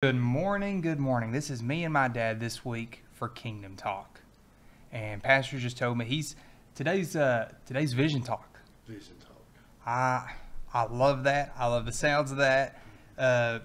Good morning, good morning. This is me and my dad this week for Kingdom Talk. And Pastor just told me today's Vision Talk. Vision Talk. I love that. I love the sounds of that.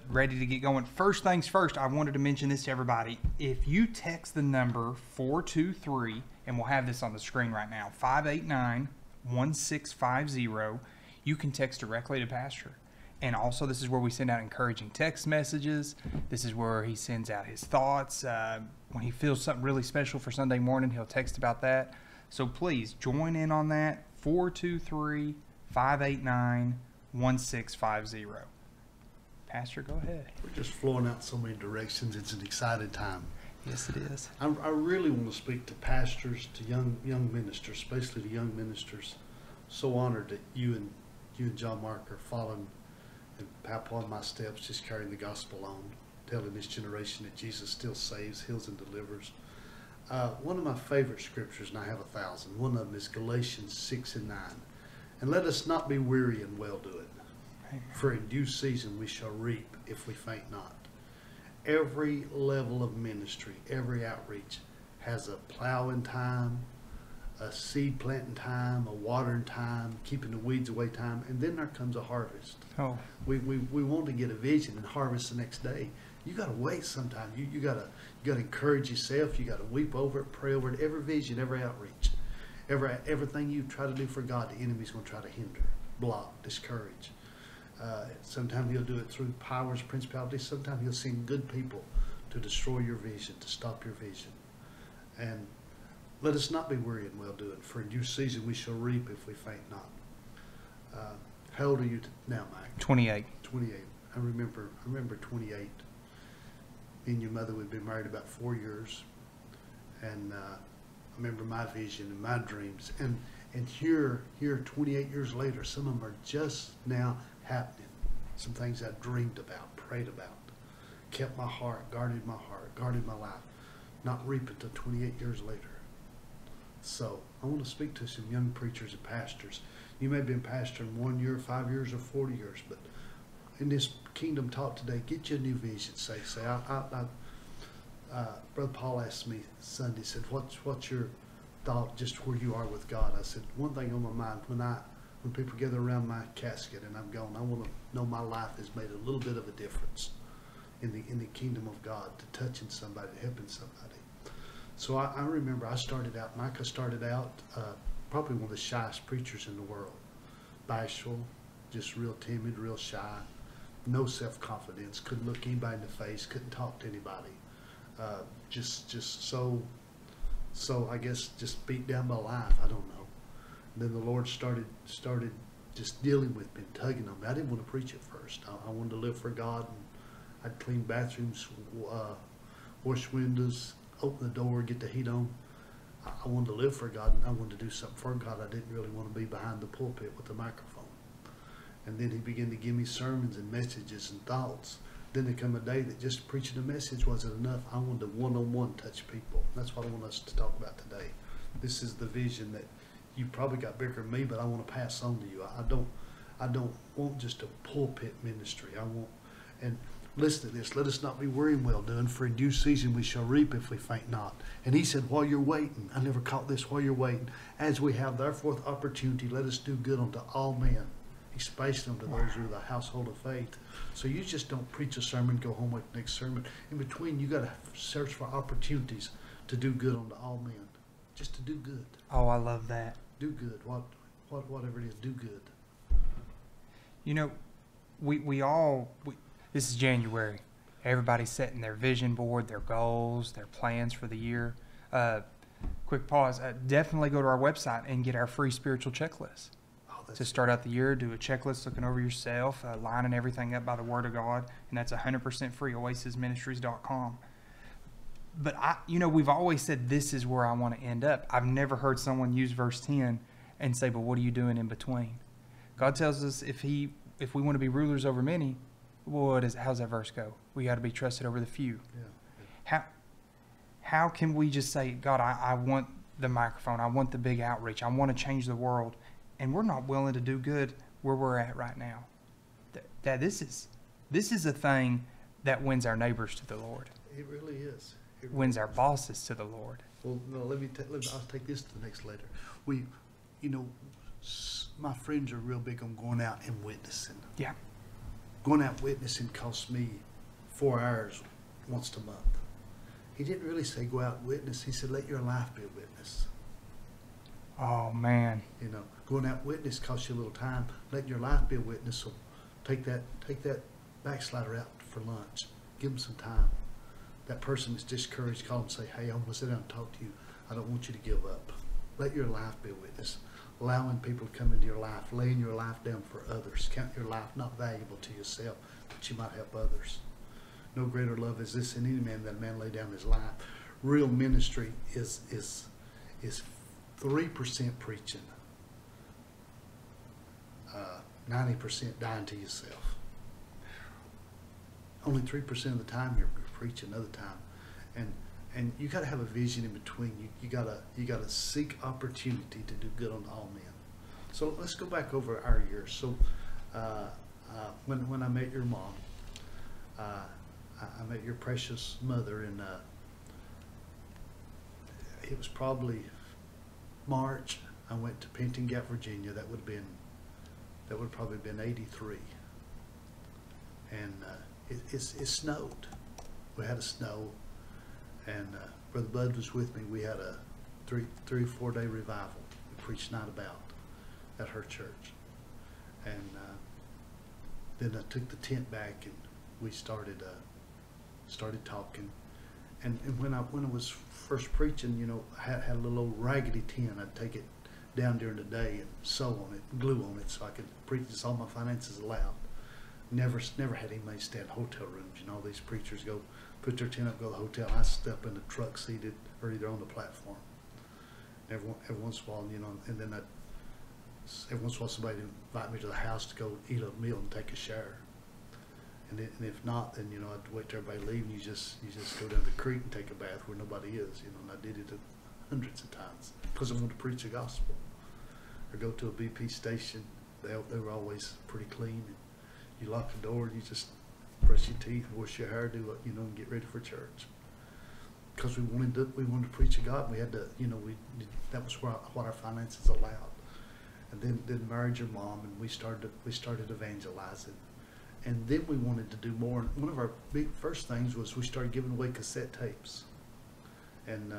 Ready to get going. First things first, I wanted to mention this to everybody. If you text the number 423, and we'll have this on the screen right now, 589-1650, you can text directly to Pastor. And also, this is where we send out encouraging text messages. This is where he sends out his thoughts. When he feels something really special for Sunday morning, he'll text about that. So please join in on that. 423-589-1650. Pastor, go ahead. We're just flowing out so many directions. It's an exciting time. Yes, it is. I really want to speak to pastors, to young ministers, especially to young ministers. So honored that you and John Mark are following and Papa in my steps, just carrying the gospel on, telling this generation that Jesus still saves, heals, and delivers. One of my favorite scriptures, and I have 1,000, one of them is Galatians 6 and 9. And let us not be weary in well-doing, for in due season we shall reap if we faint not. Every level of ministry, every outreach has a plowing time, a seed planting time, a watering time, keeping the weeds away time, and then there comes a harvest. Oh, We want to get a vision and harvest the next day. You got to wait sometime. You got to encourage yourself. You got to weep over it, pray over it. Every vision, every outreach, everything you try to do for God, the enemy's going to try to hinder, block, discourage. Sometimes he'll do it through powers, principalities. Sometimes he'll send good people to destroy your vision, to stop your vision. And let us not be weary in well-doing, for in due season we shall reap if we faint not. How old are you now, Mike? 28. 28. I remember 28. Me and your mother, we'd been married about 4 years. And I remember my vision and my dreams. And here 28 years later, some of them are just now happening. Some things I dreamed about, prayed about, kept my heart, guarded my life. Not reaping until 28 years later. So I want to speak to some young preachers and pastors. You may have been pastoring 1 year, 5 years, or 40 years, but in this Kingdom Talk today, get you a new vision. Brother Paul asked me Sunday, said, what's your thought just where you are with God? I said, one thing on my mind, when people gather around my casket and I'm gone, I want to know my life has made a little bit of a difference in the kingdom of God, to touching somebody, to helping somebody. So I remember Micah started out probably one of the shyest preachers in the world. Bashful, just real timid, real shy, no self-confidence, couldn't look anybody in the face, couldn't talk to anybody. Just so I guess just beat down by life, I don't know. And then the Lord started just dealing with me, tugging on me. I didn't want to preach at first. I wanted to live for God, and I'd clean bathrooms, wash windows, open the door, get the heat on. I wanted to live for God, and I wanted to do something for God. I didn't really want to be behind the pulpit with the microphone. And then he began to give me sermons and messages and thoughts. Then there come a day that just preaching a message wasn't enough. I wanted to one-on-one touch people. That's what I want us to talk about today. This is the vision that you probably got bigger than me, but I want to pass on to you. I don't want just a pulpit ministry. And listen to this. Let us not be weary in well-doing, for in due season we shall reap if we faint not. And he said, while you're waiting, I never caught this, while you're waiting, as we have therefore opportunity, let us do good unto all men, especially unto those who are the household of faith. So you just don't preach a sermon, go home with the next sermon. In between, you got to search for opportunities to do good unto all men. Just to do good. Oh, I love that. Do good. Whatever it is, do good. You know, this is January. Everybody's setting their vision board, their goals, their plans for the year. Quick pause. Definitely go to our website and get our free spiritual checklist. To start out the year, do a checklist looking over yourself, lining everything up by the Word of God, and that's 100% free, oasisministries.com. But we've always said this is where I want to end up. I've never heard someone use verse 10 and say, but what are you doing in between? God tells us if we want to be rulers over many, well, how's that verse go? We got to be trusted over the few. Yeah. How can we just say, God, I want the microphone, I want the big outreach, I want to change the world, and we're not willing to do good where we're at right now? Dad, this is a thing that wins our neighbors to the Lord. It really is. It really Wins our bosses to the Lord. Well, no, I'll take this to the next later. My friends are real big on going out and witnessing. Yeah. Going out witnessing costs me 4 hours once a month. He didn't really say go out and witness. He said let your life be a witness. Oh, man. Going out and witness costs you a little time. Letting your life be a witness. So take that backslider out for lunch. Give him some time. That person that's discouraged, call him and say, hey, I'm going to sit down and talk to you. I don't want you to give up. Let your life be a witness. Allowing people to come into your life, laying your life down for others. Count your life not valuable to yourself, but you might help others. No greater love is this in any man than a man lay down his life. Real ministry is 3% preaching, 90% dying to yourself. Only 3% of the time you're preaching. Other time, and you got to have a vision in between. You gotta seek opportunity to do good unto all men. So let's go back over our years. So when I met your mom, I met your precious mother, and it was probably March. I went to Penton Gap, Virginia. That would probably been '83, and it snowed. We had a snow, and Brother Bud was with me. We had a 3 or 4 day revival. We preached night about at her church, and then I took the tent back and we started talking. And when I was first preaching, I had a little old raggedy tent. I'd take it down during the day and sew on it, glue on it, so I could preach as all my finances allowed. Never had anybody stay in hotel rooms. These preachers go put their tent up, go to the hotel. I step in the truck seated or either on the platform. Every once in a while, and then every once in a while somebody would invite me to the house to go eat a meal and take a shower. And if not, then I'd wait till everybody leave, and you just go down to the creek and take a bath where nobody is. And I did it hundreds of times because I wanted to preach the gospel. Or go to a BP station. They were always pretty clean. And you lock the door, and you just brush your teeth, wash your hair, do what and get ready for church. Because we wanted to preach to God. We had to, that was what our finances allowed. And then married your mom, and we started evangelizing. And then we wanted to do more. And one of our big first things was we started giving away cassette tapes. And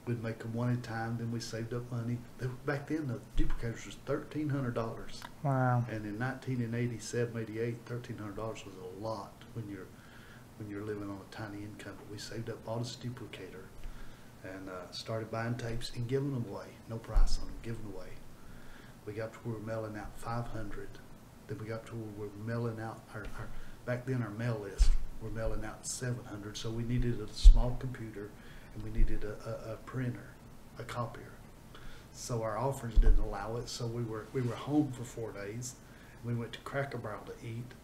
we'd make them one at a time. Then we saved up money. Back then, the duplicators was $1,300. Wow. And in 1987, 88, $1,300 was a lot when you're living on a tiny income. But we saved up, bought us a duplicator, and started buying tapes and giving them away. No price on them, giving away. We got to where we were mailing out 500. Then we got to where we're mailing out our back then our mail list. We're mailing out 700. So we needed a small computer, and we needed a printer, a copier. So our offerings didn't allow it. So we were home for 4 days. We went to Cracker Barrel to eat,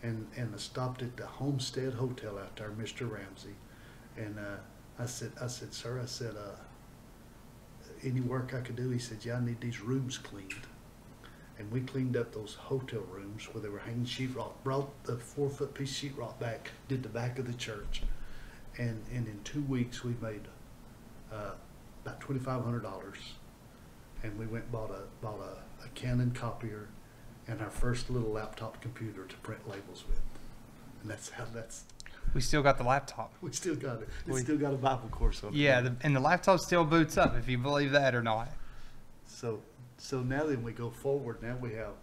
and I stopped at the Homestead Hotel out there, Mr. Ramsey, and I said, sir, any work I could do? He said, yeah, I need these rooms cleaned. And we cleaned up those hotel rooms where they were hanging sheetrock, brought the 4-foot piece sheetrock back, did the back of the church. And in 2 weeks, we made about $2,500. And we went and bought a Canon copier and our first little laptop computer to print labels with. And that's We still got the laptop. we still got it. It's still got a Bible course on it. Yeah, and the laptop still boots up, if you believe that or not. So now then we go forward. Now we have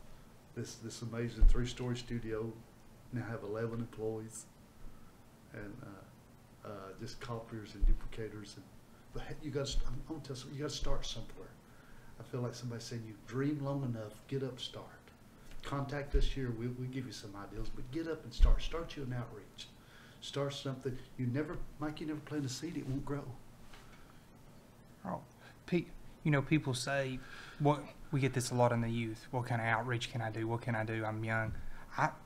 this amazing 3-story studio. Now have 11 employees, and just copiers and duplicators. But I'm gonna tell you something. You got to start somewhere. I feel like somebody saying you dream long enough. Get up, start. Contact us here. We'll give you some ideas. But get up and start. Start you an outreach. Start something. You never plant a seed. It won't grow. Oh, people say, we get this a lot in the youth. What kind of outreach can I do? What can I do? I'm young.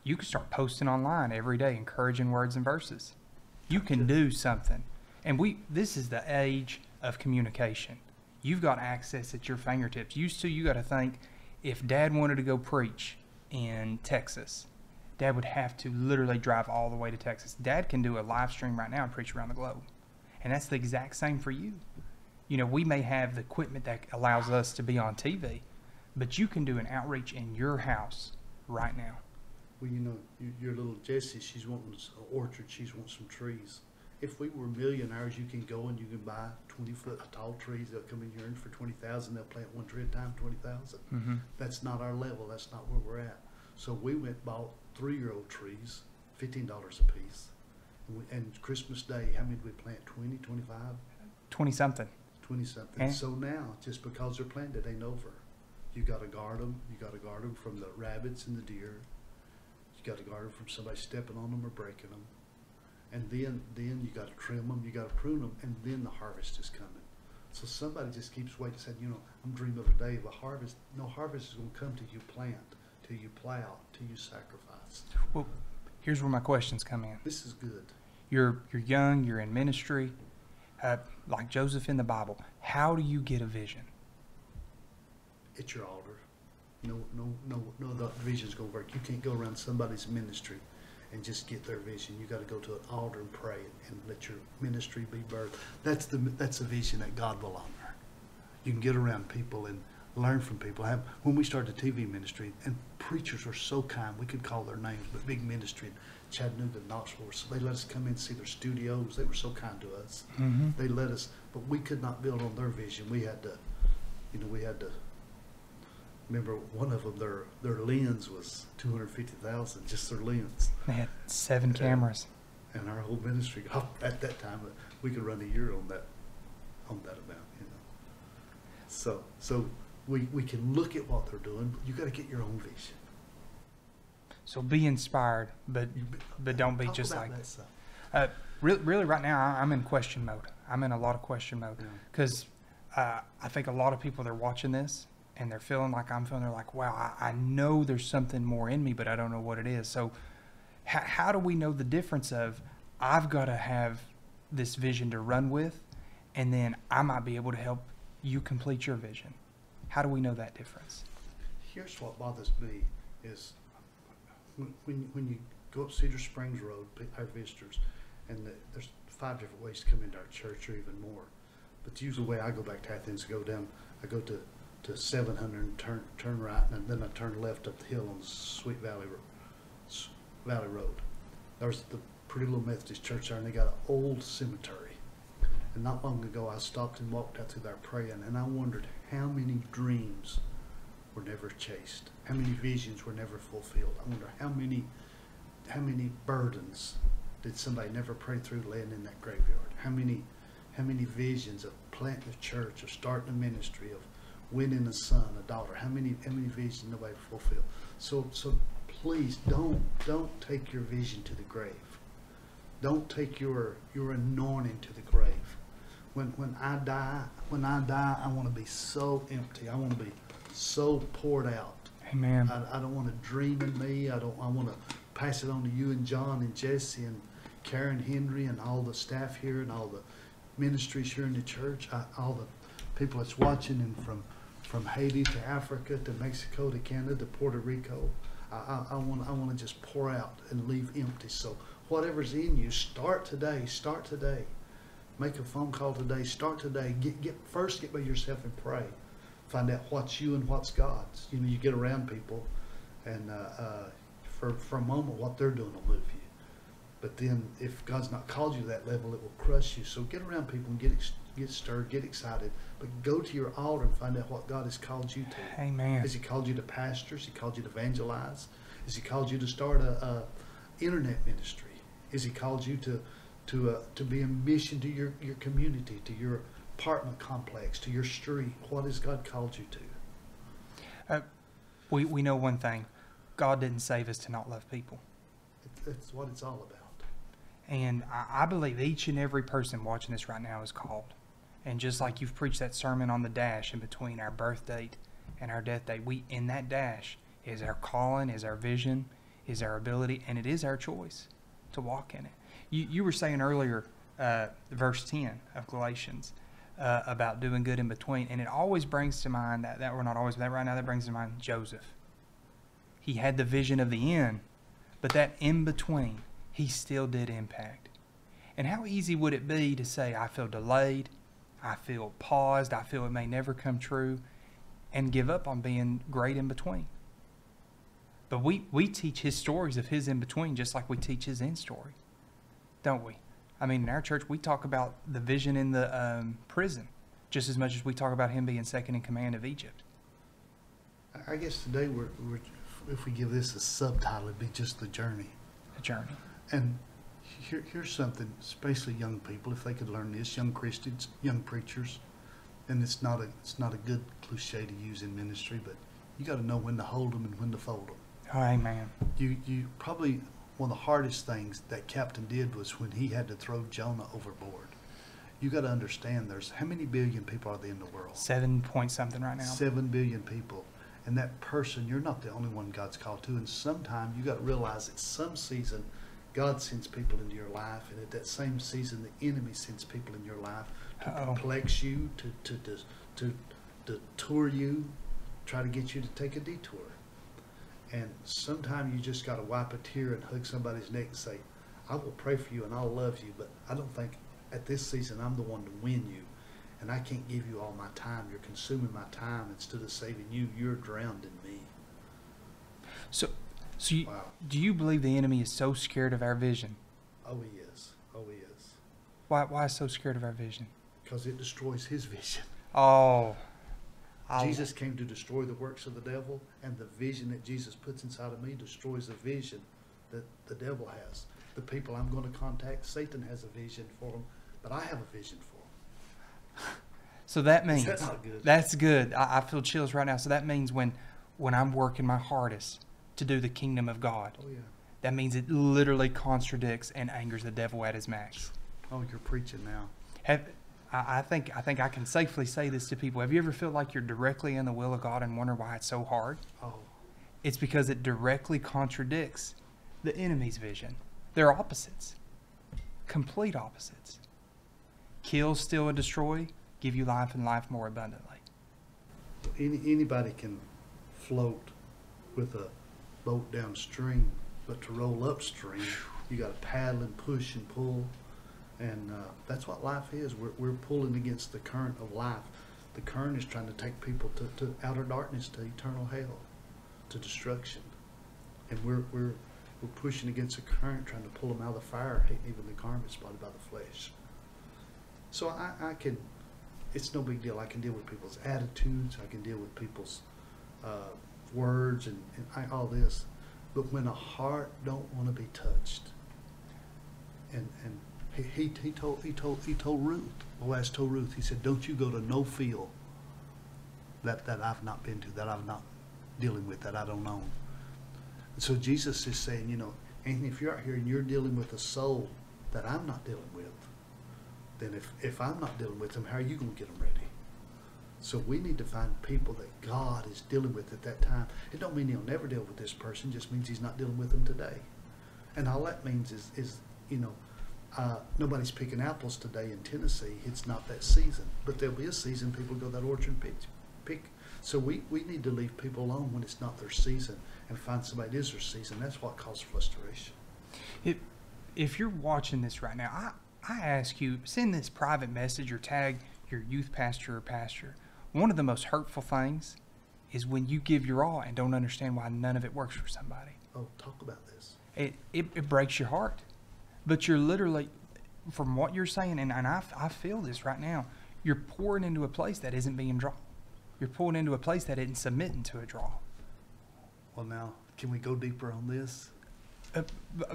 You can start posting online every day, encouraging words and verses. You can do something. And this is the age of communication. You've got access at your fingertips. You got to think, if Dad wanted to go preach in Texas, Dad would have to literally drive all the way to Texas. Dad can do a live stream right now and preach around the globe. And that's the exact same for you. You know, we may have the equipment that allows us to be on TV, but you can do an outreach in your house right now. Well, you know, your little Jessie, she's wanting an orchard. She's wanting some trees. If we were millionaires, you can go and you can buy 20-foot tall trees. They'll come in here and for $20,000, they'll plant one tree at a time, $20,000. Mm-hmm. That's not our level. That's not where we're at. So we went and bought 3-year-old trees, $15 a piece. And Christmas Day, how many did we plant? 20, 25? 20-something. 20-something. And so now, just because they're planted, it ain't over. You got to guard them. You got to guard them from the rabbits and the deer. You got to guard them from somebody stepping on them or breaking them. And then you got to trim them, you got to prune them, and then the harvest is coming. So somebody just keeps waiting, saying, you know, I'm dreaming of a day of a harvest. No harvest is going to come till you plant, till you plow, till you sacrifice. Well, here's where my questions come in. This is good. You're young, you're in ministry, like Joseph in the Bible. How do you get a vision? At your altar. No, the vision's going to work. You can't go around somebody's ministry and just get their vision. You got to go to an altar and pray and let your ministry be birthed. That's a vision that God will honor. You can get around people and learn from people. When we started the TV ministry, and preachers were so kind, we could call their names, but big ministry in Chattanooga, Knoxville, so they let us come in and see their studios. They were so kind to us. Mm-hmm. They let us, but we could not build on their vision. We had to, remember one of them, their lens was $250,000, just their lens. They had 7 cameras. And our whole ministry, at that time, we could run a year on that amount, you know. So we can look at what they're doing, but you got to get your own vision. So be inspired, but don't be Talk just about like that stuff. really right now I'm in question mode. I'm in a lot of question mode because I think a lot of people, they're watching this and they're feeling like I'm feeling. They're like, wow, I know there's something more in me, but I don't know what it is. So how do we know the difference of I've got to have this vision to run with, and then I might be able to help you complete your vision? How do we know that difference? Here's what bothers me is when you go up Cedar Springs Road, our visitors, and there's 5 different ways to come into our church, or even more. But usually the way I go back to Athens, I go to 700 and turn right, and then I turn left up the hill on Sweet Valley Road. There's the pretty little Methodist church there, and they got an old cemetery. And not long ago, I stopped and walked out through there praying, and I wondered how many dreams were never chased, how many visions were never fulfilled. I wonder how many burdens did somebody never pray through laying in that graveyard? How many visions of planting a church, of starting a ministry, of winning a son, a daughter? How many visions nobody fulfilled? So please don't take your vision to the grave. Don't take your anointing to the grave. When I die, I want to be so empty. I want to be so poured out. Amen. I don't want to dream in me. I want to pass it on to you and John and Jesse and Karen Henry and all the staff here and all the ministries here in the church. All the people that's watching, and from Haiti to Africa to Mexico to Canada to Puerto Rico. I want to just pour out and leave empty. So whatever's in you, start today. Start today. Make a phone call today. Start today. First get by yourself and pray. Find out what's you and what's God's. You know, you get around people, and for a moment, what they're doing will move you. But then, if God's not called you to that level, it will crush you. So get around people and get stirred, get excited. But go to your altar and find out what God has called you to. Amen. Has He called you to pastor? Has He called you to evangelize? Has He called you to start a internet ministry? Has He called you to be a mission to your community, to your apartment complex, to your street? What has God called you to? We know one thing. God didn't save us to not love people. That's what it's all about. And I believe each and every person watching this right now is called. And just like you've preached that sermon on the dash in between our birth date and our death date, in that dash is our calling, is our vision, is our ability, and it is our choice to walk in it. You were saying earlier, verse 10 of Galatians, about doing good in between, and it always brings to mind that or not always, but right now that brings to mind Joseph. He had the vision of the end, But that in between, he still did impact. And how easy would it be to say, I feel delayed, I feel paused, I feel it may never come true, and give up on being great in between? But we teach his stories of his in between just like we teach his end story, don't we? I mean, in our church, we talk about the vision in the prison just as much as we talk about him being second in command of Egypt. I guess today if we give this a subtitle, it'd be just the journey. A journey. And here's something, especially young people, if they could learn this, young Christians, young preachers, and it's not a good cliche to use in ministry, but you got to know when to hold them and when to fold them. Oh, amen. You probably, one of the hardest things that captain did was when he had to throw Jonah overboard. You got to understand, there's how many billion people are there in the world? 7 point something right now. 7 billion people. And that person, you're not the only one God's called to. And sometimes you got to realize that some season God sends people into your life, and at that same season the enemy sends people in your life to perplex you, to detour you, try to get you to take a detour. And sometimes you just got to wipe a tear and hug somebody's neck and say, I will pray for you and I'll love you, but I don't think at this season I'm the one to win you. And I can't give you all my time. You're consuming my time instead of saving you. You're drowned in me. So wow. Do you believe the enemy is so scared of our vision? Oh, he is. Oh, he is. Why so scared of our vision? Because it destroys his vision. Oh. Jesus came to destroy the works of the devil, and the vision that Jesus puts inside of me destroys the vision that the devil has. The people I'm going to contact, Satan has a vision for them, but I have a vision for them. So that means... That's not good. That's good. I feel chills right now. So that means when I'm working my hardest to do the kingdom of God, oh, yeah. That means it literally contradicts and angers the devil at his max. Oh, you're preaching now. I think I can safely say this to people. Have you ever felt like you're directly in the will of God and wonder why it's so hard? Oh. It's because it directly contradicts the enemy's vision. They're opposites. Complete opposites. Kill, steal, and destroy. Give you life and life more abundantly. Anybody can float with a boat downstream, but to roll upstream, you got to paddle and push and pull. And that's what life is. We're pulling against the current of life. The current is trying to take people to outer darkness, to eternal hell, to destruction. And we're pushing against the current, trying to pull them out of the fire, hating even the garment spotted by the flesh. So I can, it's no big deal. I can deal with people's attitudes. I can deal with people's words and all this. But when a heart don't want to be touched, and he told Ruth, Boaz told Ruth, he said, don't you go to no field that I've not been to, that I'm not dealing with, that I don't own. And so Jesus is saying, you know, Anthony, if you're out here and you're dealing with a soul that I'm not dealing with, then if I'm not dealing with them, how are you going to get them ready? So we need to find people that God is dealing with at that time. It don't mean he'll never deal with this person, just means he's not dealing with them today. And all that means is you know, nobody's picking apples today in Tennessee. It's not that season. But there'll be a season people go to that orchard and pick. So we need to leave people alone when it's not their season and find somebody that is their season. That's what causes frustration. If you're watching this right now, I ask you, send this private message or tag your youth pastor or pastor. One of the most hurtful things is when you give your all and don't understand why none of it works for somebody. Oh, talk about this. It breaks your heart. But you're literally, from what you're saying, and I feel this right now, you're pouring into a place that isn't being drawn. You're pouring into a place that isn't submitting to a draw. Well, now, can we go deeper on this?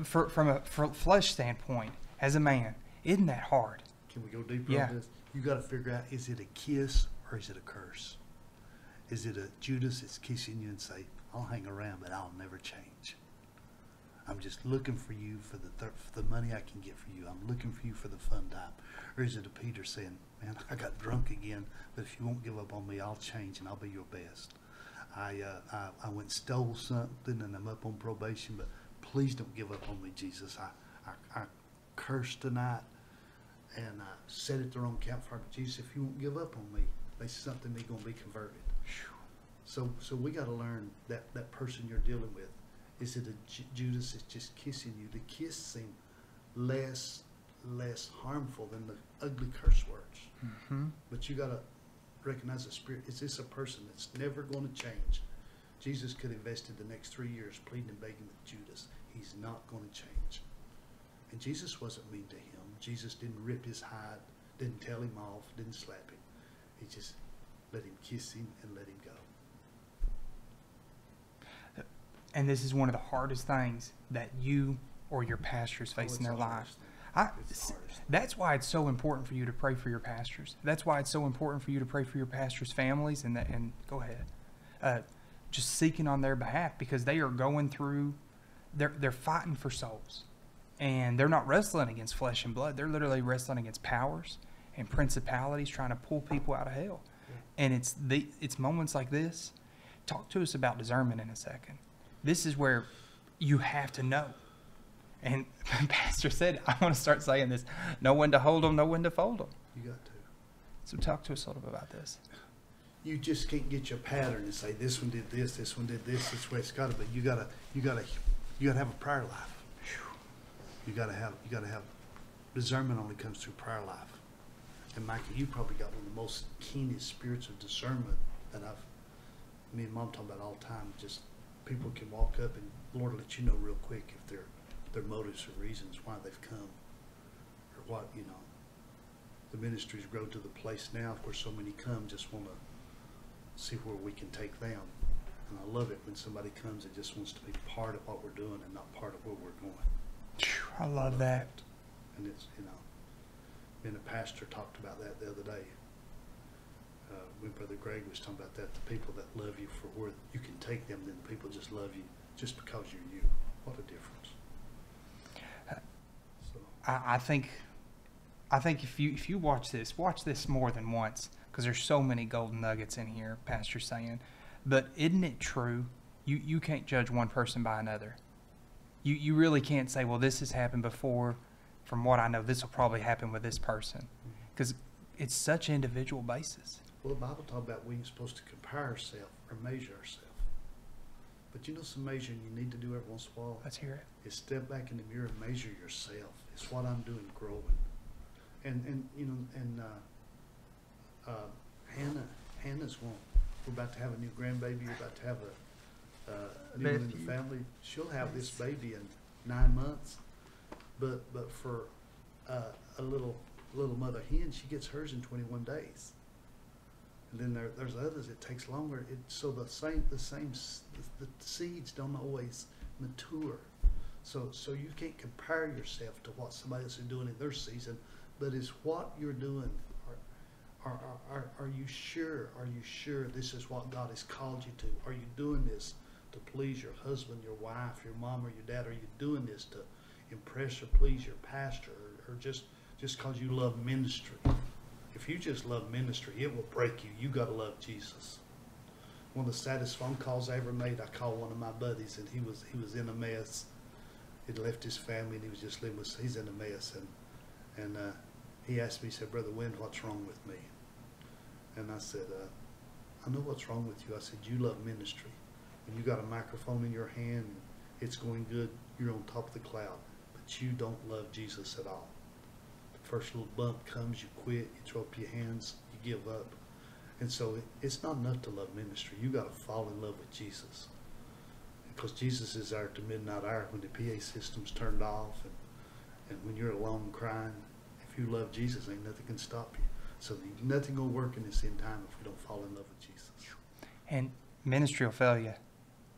From a flesh standpoint, as a man, isn't that hard? Can we go deeper on this? You got to figure out, is it a kiss or is it a curse? Is it a Judas that's kissing you and say, I'll hang around, but I'll never change. I'm just looking for you for the money I can get for you. I'm looking for you for the fun time. Or is it a Peter saying, man, I got drunk again, but if you won't give up on me, I'll change and I'll be your best. I went and stole something and I'm up on probation, but please don't give up on me, Jesus. I cursed tonight and I set at the wrong campfire, but Jesus, if you won't give up on me, there's something they're going to be converted. So we got to learn that person you're dealing with Is it a Judas is just kissing you? The kiss seemed less harmful than the ugly curse words. Mm-hmm. But you got to recognize the spirit. Is this a person that's never going to change? Jesus could have invested the next 3 years pleading and begging with Judas. He's not going to change. And Jesus wasn't mean to him. Jesus didn't rip his hide, didn't tell him off, didn't slap him. He just let him kiss him and let him go. And this is one of the hardest things that you or your pastors face in their lives. That's why it's so important for you to pray for your pastors. That's why it's so important for you to pray for your pastors' families and go ahead. Just seeking on their behalf, because they are going through, they're fighting for souls. And they're not wrestling against flesh and blood. They're literally wrestling against powers and principalities, trying to pull people out of hell. And it's moments like this. Talk to us about discernment in a second. This is where you have to know. And Pastor said, I want to start saying this: know when to hold them, know when to fold them. You got to. So talk to us a little bit about this. You just can't get your pattern and say this one did this one did this. That's where it's got to be. You gotta have a prayer life. You gotta have discernment. Only comes through prayer life. And Micah, you probably got one of the most keenest spirits of discernment that me and Mom talk about all the time. Just people can walk up and Lord let you know real quick if their motives or reasons why they've come, or what, the ministries grow to the place now where so many come just want to see where we can take them. And I love it when somebody comes and just wants to be part of what we're doing and not part of where we're going. I love that. And it's, me and a pastor talked about that the other day. When Brother Greg was talking about that, the people that love you for where you can take them, then people just love you just because you're you. What a difference. I think if you watch this more than once, because there's so many golden nuggets in here, Pastor's saying. But isn't it true? You can't judge one person by another. You really can't say, well, this has happened before. From what I know, this will probably happen with this person, because it's such an individual basis. Well, the Bible talks about we ain't supposed to compare ourselves or measure ourselves. But some measuring you need to do every once in a while. Let's hear it. Is step back in the mirror and measure yourself. It's what I'm doing, growing. Hannah's one. We're about to have a new grandbaby. We're about to have a new one in the family. She'll have this baby in 9 months. But for a little mother hen, she gets hers in 21 days. And then there's others it takes longer. So the seeds don't always mature. So you can't compare yourself to what somebody else is doing in their season, but it's what you're doing. Are you sure? Are you sure this is what God has called you to? Are you doing this to please your husband, your wife, your mom, or your dad? Are you doing this to impress or please your pastor, or just because you love ministry? If you just love ministry, it will break you. You got to love Jesus. One of the saddest phone calls I ever made, I called one of my buddies, and he was in a mess. He'd left his family, and he was just living with. He's in a mess, and he asked me. He said, "Brother Wynn, what's wrong with me?" And I said, "I know what's wrong with you." I said, "You love ministry. When you got a microphone in your hand, it's going good. You're on top of the cloud, but you don't love Jesus at all. The first little bump comes, you quit, you throw up your hands, you give up." And so it's not enough to love ministry. You got to fall in love with Jesus, because Jesus is there at the midnight hour when the PA system's turned off, and when you're alone crying. If you love Jesus, ain't nothing can stop you. So nothing will work in this end time if we don't fall in love with Jesus. And ministry will fail you.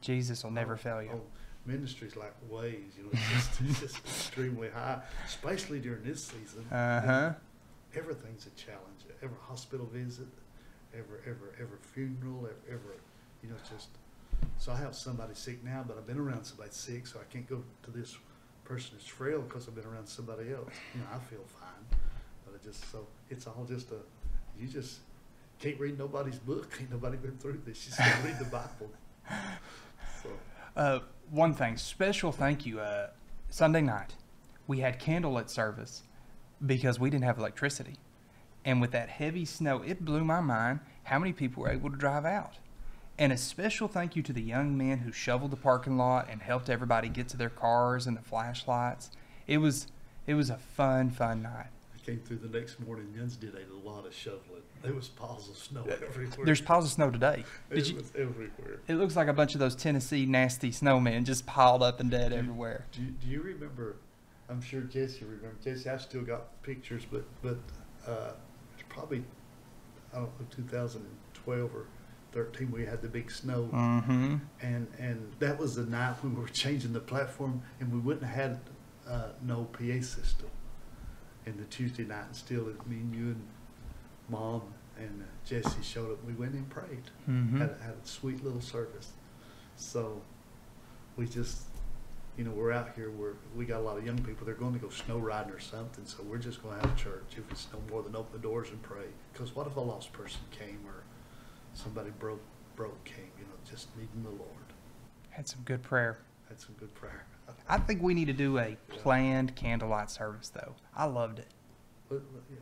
Jesus will never fail you. Ministry's like waves, it's just extremely high, especially during this season. Everything's a challenge. Every hospital visit, every funeral, just. So I have somebody sick now, but I've been around somebody sick, so I can't go to this person who's frail because I've been around somebody else. I feel fine, but it's all just you just can't read nobody's book. Ain't nobody been through this. You just gotta read the Bible. So. One thing, special thank you. Sunday night, we had candlelit service because we didn't have electricity. And with that heavy snow, it blew my mind how many people were able to drive out. And a special thank you to the young men who shoveled the parking lot and helped everybody get to their cars and the flashlights. It was a fun night. I came through the next morning. Yuns did a lot of shoveling. There was piles of snow everywhere. There's piles of snow today. It was everywhere. It looks like a bunch of those Tennessee nasty snowmen just piled up and dead everywhere. Do you remember? I'm sure Jesse remembers. Jesse, I still got pictures, but it's probably, I don't know, 2012 or 13. We had the big snow, Mm-hmm. and that was the night when we were changing the platform, and we wouldn't have had no PA system. And the Tuesday night, and still, me and you and Mom and Jesse showed up. We went and prayed. Mm-hmm. Had a sweet little service. So we just, we're out here. We got a lot of young people. They're going to go snow riding or something. So we're just going to have a church. If it's no more than open the doors and pray. Because what if a lost person came or somebody broke came? Just needing the Lord. Had some good prayer. Had some good prayer. I think we need to do a planned candlelight service, though. I loved it.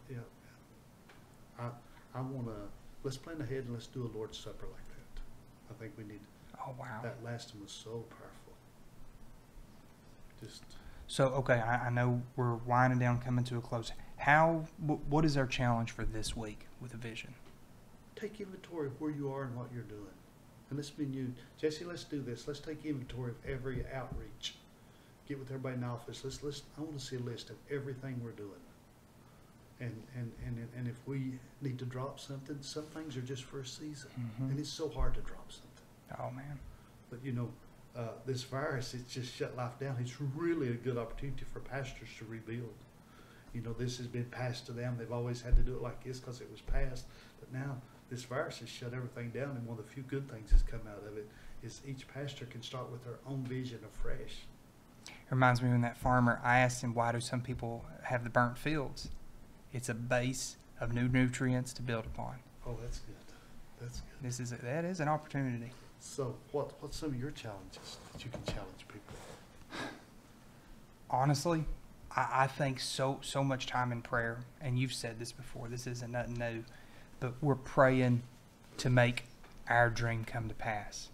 Yeah. I want to, let's plan ahead and let's do a Lord's Supper like that. I think we need. Oh, wow. That last one was so powerful. So, okay, I know we're winding down, coming to a close. What is our challenge for this week with a vision? Take inventory of where you are and what you're doing. And let's be new. Jesse, let's do this. Let's take inventory of every outreach. Get with everybody in the office. I want to see a list of everything we're doing. And if we need to drop something, some things are just for a season. Mm-hmm. And it's so hard to drop something. Oh, man. But this virus, it's just shut life down. It's really a good opportunity for pastors to rebuild. This has been passed to them. They've always had to do it like this because it was passed. But now this virus has shut everything down, and one of the few good things that's come out of it is each pastor can start with their own vision afresh. It reminds me when that farmer, I asked him, why do some people have the burnt fields? It's a base of new nutrients to build upon. Oh, that's good. That's good. That is an opportunity. So what's some of your challenges that you can challenge people? Honestly, I think so much time in prayer, and you've said this before, this isn't nothing new, but we're praying to make our dream come to pass.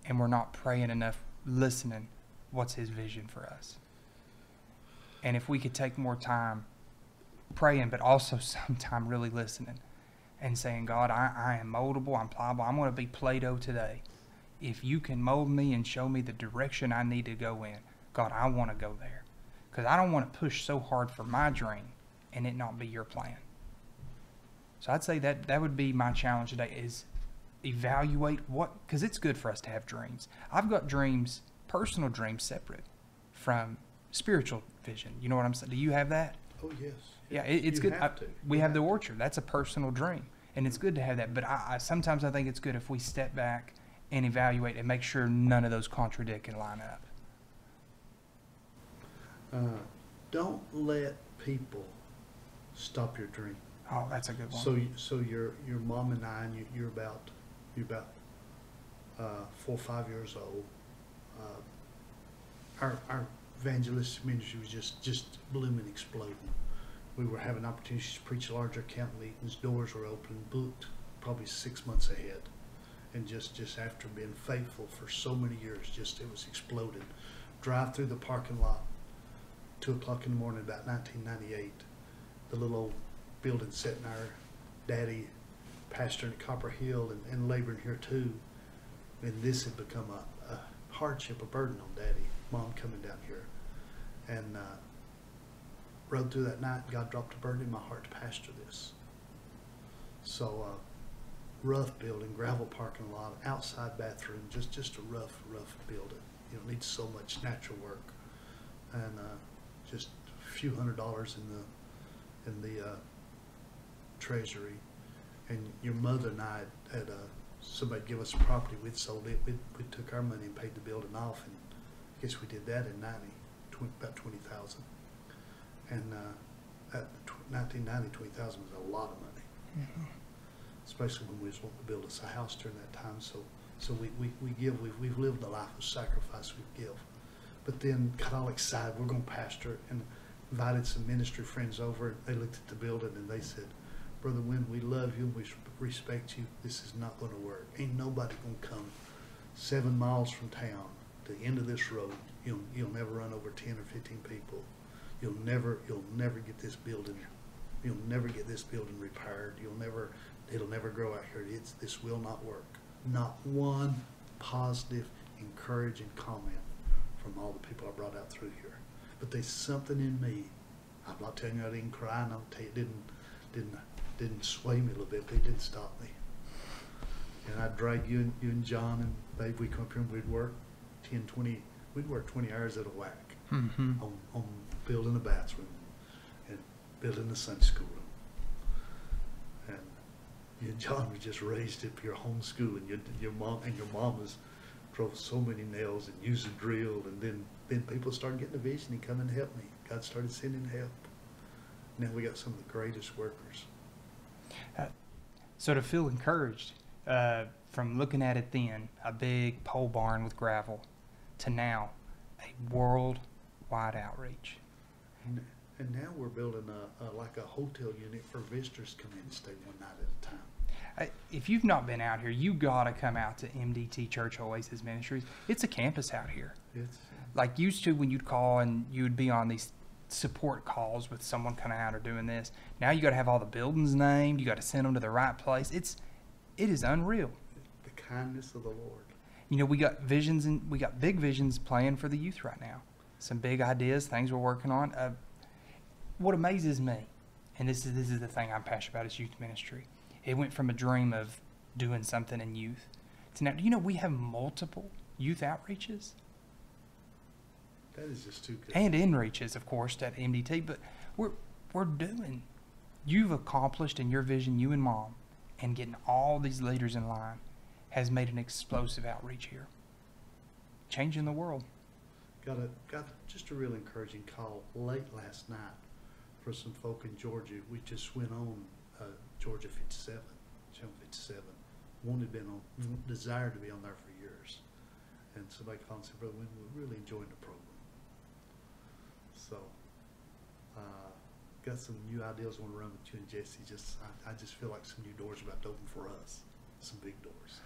And we're not praying enough, listening, what's his vision for us. And if we could take more time praying, but also some time really listening and saying, God, I am moldable, I'm pliable, I'm going to be Play-Doh today. If you can mold me and show me the direction I need to go in, God, I want to go there. Because I don't want to push so hard for my dream and it not be your plan. So I'd say that would be my challenge today, is evaluate because it's good for us to have dreams. I've got dreams, personal dreams, separate from spiritual vision. You know what I'm saying? Do you have that? Oh, yes. Yeah, it's good. We have the orchard. That's a personal dream. And it's good to have that. But sometimes I think it's good if we step back and evaluate and make sure none of those contradict and line up. Don't let people stop your dream. Oh, that's a good one. So your mom and I, and you're about 4 or 5 years old. Our evangelist ministry was just blooming, exploding. We were having opportunities to preach larger camp meetings. Doors were open, booked probably 6 months ahead. And just after being faithful for so many years, it was exploding. Drive through the parking lot, 2 o'clock in the morning, about 1998. The little old building sitting there, Daddy pastoring at Copper Hill and laboring here too. And this had become a hardship, a burden on Daddy. Mom coming down here. And rode through that night, God dropped a burden in my heart to pastor this. So rough building, gravel parking lot, outside bathroom, just a rough building. Needs so much natural work. And just a few $100s in the treasury. And your mother and I had somebody give us a property. We'd sold it. We took our money and paid the building off, and I guess we did that in about 20,000. And at 1990, 20,000 was a lot of money, especially when we was wanting to build us a house during that time. So we give. We've lived a life of sacrifice. We give, but then got all excited. We're going to pastor, and invited some ministry friends over. They looked at the building and they said, Brother Wynn, we love you and we respect you. This is not going to work. Ain't nobody going to come 7 miles from town to the end of this road. You'll never run over 10 or 15 people. You'll never get this building. You'll never get this building repaired. It'll never grow out here. This will not work. Not one positive, encouraging comment from all the people I brought out through here. But there's something in me. I'm not telling you I didn't cry, and I'm telling you it didn't sway me a little bit, but it didn't stop me. And I'd drag you and John and Babe, we'd come up here and we'd work 20 hours at a whack on building a bathroom and building a Sunday school room. And you and John were just raised up here homeschooling. Your mom has drove so many nails and used a drill, and then people started getting a vision and come and help me. God started sending help. Now we got some of the greatest workers. So to feel encouraged, from looking at it then, a big pole barn with gravel, to now a worldwide outreach. And now we're building like a hotel unit for visitors to come in and stay one night at a time. If you've not been out here, you got to come out to MDT Church Oasis Ministries. It's a campus out here. Like used to when you'd call and you would be on these support calls with someone coming out or doing this. Now you got to have all the buildings named. You got to send them to the right place. It is unreal. The kindness of the Lord. You know, we got visions and we got big visions playing for the youth right now. Some big ideas, things we're working on. What amazes me, and this is the thing I'm passionate about, is youth ministry. It went from a dream of doing something in youth to now. Do you know we have multiple youth outreaches? That is just too good. And inreaches, of course, at MDT. But we're doing. You've accomplished in your vision, you and Mom, and getting all these leaders in line has made an explosive outreach here. Changing the world. Got just a real encouraging call late last night for some folk in Georgia. We just went on Georgia 57, Channel 57. Desired to be on there for years. And somebody called and said, Brother Wynn, we're really enjoying the program. So, got some new ideas I want to run with you and Jesse. I just feel like some new doors are about to open for us. Some big doors.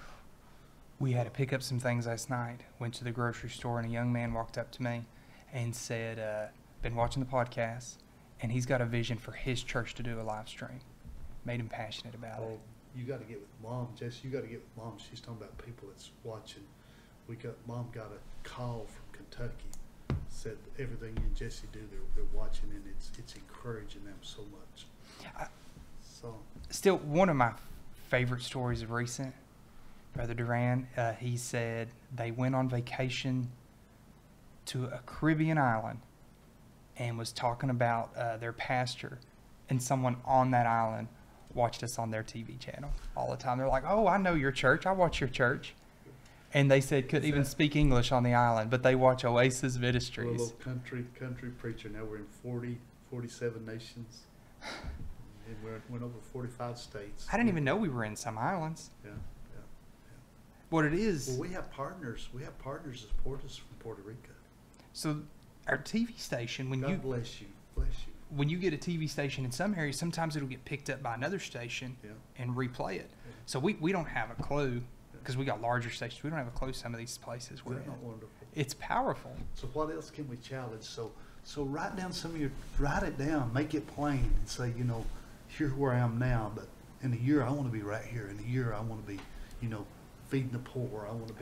We had to pick up some things last night. Went to the grocery store and a young man walked up to me and said, been watching the podcast, and he's got a vision for his church to do a live stream. Made him passionate about it. You got to get with Mom, Jesse. You got to get with Mom. She's talking about people that's watching. Mom got a call from Kentucky. Said everything you and Jesse do, they're watching, and it's encouraging them so much. Still, one of my favorite stories of recent, Brother Duran, he said they went on vacation to a Caribbean island and was talking about their pastor, and someone on that island watched us on their TV channel all the time. They're like, "Oh, I know your church. I watch your church." And they said couldn't even speak English on the island, but they watch Oasis Ministries. A little country preacher. Now we're in 47 nations. And went over 45 states. I didn't even know we were in some islands. Yeah. What it is. Well, we have partners. We have partners that support us from Puerto Rico. So our TV station, God bless you. When you get a TV station in some areas, sometimes it'll get picked up by another station and replay it. Yeah. So we don't have a clue. Because we got larger stations, we don't have a clue some of these places we're in. Isn't that wonderful? It's powerful. So what else can we challenge? So write it down, make it plain, and say, here's where I am now, but in a year I want to be right here. In a year I want to be, feeding the poor. I want to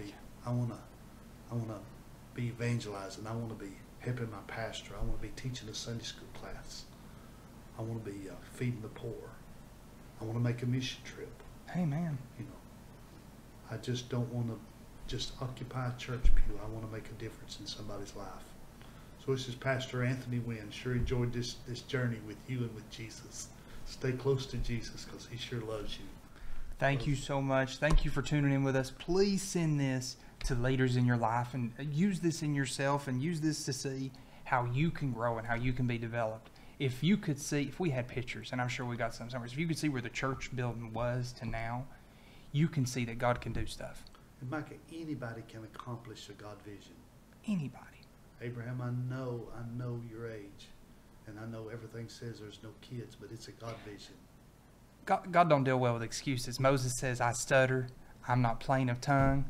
be evangelizing. I want to be helping my pastor. I want to be teaching a Sunday school class. I want to be feeding the poor. I want to make a mission trip. Amen. I just don't want to just occupy a church pew. I want to make a difference in somebody's life. So this is Pastor Anthony Wynn. Sure enjoyed this journey with you and with Jesus. Stay close to Jesus because he sure loves you. Thank you so much. Thank you for tuning in with us. Please send this to leaders in your life and use this in yourself and use this to see how you can grow and how you can be developed. If you could see, if we had pictures, and I'm sure we got some somewhere, if you could see where the church building was to now, you can see that God can do stuff. And Micah, anybody can accomplish a God vision. Anybody. Abraham, I know your age, and I know everything says there's no kids, but it's a God vision. God don't deal well with excuses. Moses says, I stutter, I'm not plain of tongue.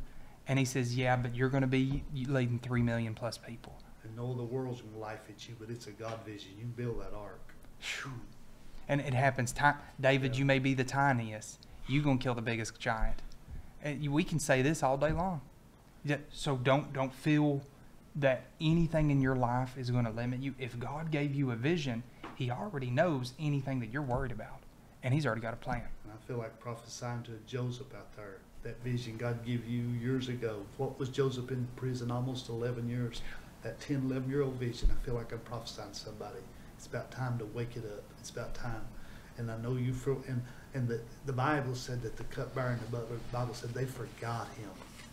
And he says, yeah, but you're going to be leading 3 million plus people. And no, the world's going to laugh at you, but it's a God vision. You build that ark. And it happens. David, you may be the tiniest. You're going to kill the biggest giant. And we can say this all day long. So don't feel that anything in your life is going to limit you. If God gave you a vision, he already knows anything that you're worried about. And he's already got a plan. And I feel like prophesying to Joseph out there. That vision God gave you years ago. What was Joseph in prison almost 11 years? That 10, 11-year-old vision. I feel like I'm prophesying to somebody. It's about time to wake it up. It's about time. And I know you feel, and the Bible said that the cupbearer and the butler, the Bible said they forgot him.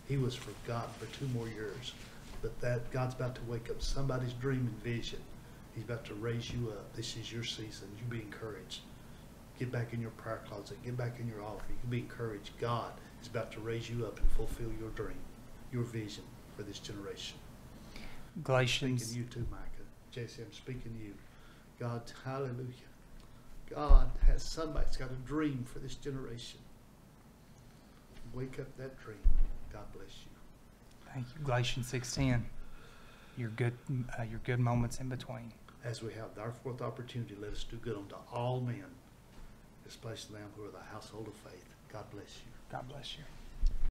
He was forgotten for 2 more years. But that God's about to wake up somebody's dream and vision. He's about to raise you up. This is your season. You be encouraged. Get back in your prayer closet. Get back in your altar. You can be encouraged. God is about to raise you up and fulfill your dream, your vision for this generation. Galatians. I'm speaking to you too, Micah. Jesse, I'm speaking to you. God, hallelujah. God has somebody's got a dream for this generation. Wake up that dream. God bless you. Thank you. Galatians 6:10. Your good moments in between. As we have our fourth opportunity, let us do good unto all men, especially them who are the household of faith. God bless you. God bless you.